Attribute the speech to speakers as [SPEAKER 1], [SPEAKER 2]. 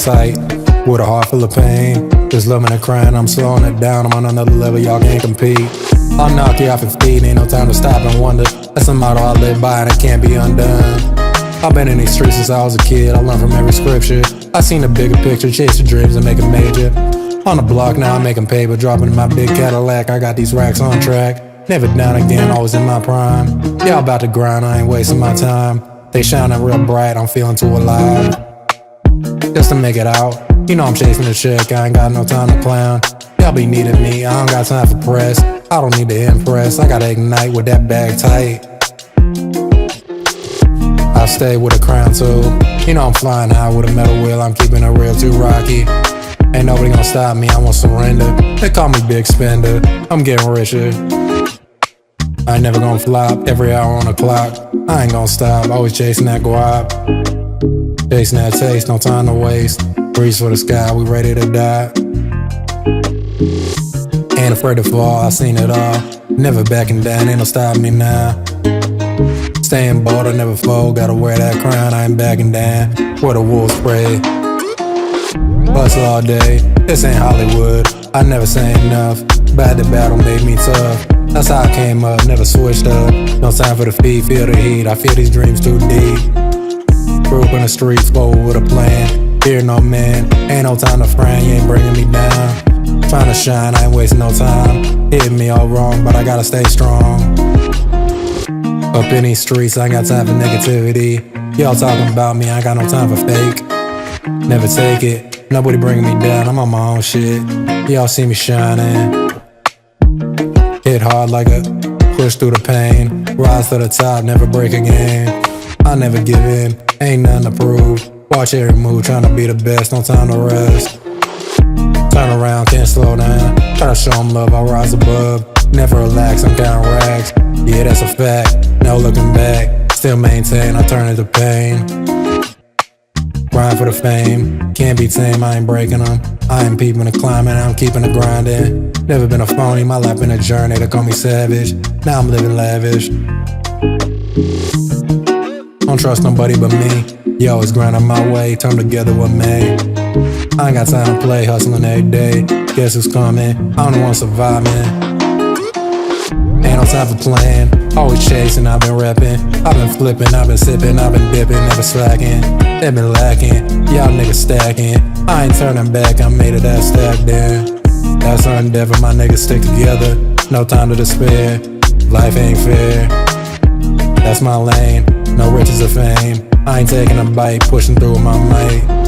[SPEAKER 1] tight, with a heart full of pain. Just loving and crying, I'm slowing it down. I'm on another level, y'all can't compete. I'll knock you off your feet, ain't no time to stop and wonder. That's a motto I live by and it can't be undone. I've been in these streets since I was a kid, I learned from every scripture. I seen the bigger picture, chase your dreams and make it major. On the block now I'm making paper, dropping in my big Cadillac. I got these racks on track, never down again, always in my prime. Y'all about to grind, I ain't wasting my time. They shining real bright, I'm feeling too alive. Just to make it out, you know I'm chasing a chick, I ain't got no time to clown. Y'all be needing me, I don't got time for press. I don't need to impress, I gotta ignite with that bag tight. I stay with a crown too, you know I'm flying high with a metal wheel, I'm keeping it real too rocky. Ain't nobody gonna stop me, I won't surrender. They call me big spender, I'm getting richer. I ain't never gonna flop, every hour on the clock. I ain't gonna stop, always chasing that guap. Chasing that taste, no time to waste. Reach for the sky, we ready to die. Ain't afraid to fall, I seen it all. Never backing down, ain't no stopping me now. Staying bold, I never fold. Gotta wear that crown, I ain't backing down. Where the wolves spray. Hustle all day, this ain't Hollywood. I never say enough. Bad to battle made me tough. That's how I came up, never switched up. No time for the feed, feel the heat. I feel these dreams too deep. Grew up in the streets, forward with a plan. Fear no man, ain't no time to frown. You ain't bringing me down. Trying to shine, I ain't wasting no time. Hitting me all wrong, but I gotta stay strong. Up in these streets, I ain't got time for negativity. Y'all talking about me, I ain't got no time for fake. Never take it, nobody bringing me down, I'm on my own shit. Y'all see me shining. Hit hard like a push through the pain. Rise to the top, never break again. I never give in, ain't nothing to prove. Watch every move, trying to be the best, no time to rest. Turn around, can't slow down. Try to show them love, I rise above. Never relax, I'm counting rags. Yeah, that's a fact, no looking back. Still maintain, I turn into pain. Grind for the fame, can't be tame, I ain't breaking them. I ain't peeping the climbing, I'm keeping the grinding. Never been a phony, my life been a journey. They call me savage, now I'm living lavish. Don't trust nobody but me. Yo, it's grinding my way, turn together with me. I ain't got time to play, hustling every day. Guess who's coming? I'm the one surviving. Ain't no time for playing, always chasing, I've been repping. I've been flipping, I've been sipping, I've been dipping, never slacking. They been lacking, y'all niggas stacking. I ain't turning back, I made it that stack down. That's our endeavor, my niggas stick together. No time to despair, life ain't fair. That's my lane, no riches or fame. I ain't taking a bite, pushing through with my might.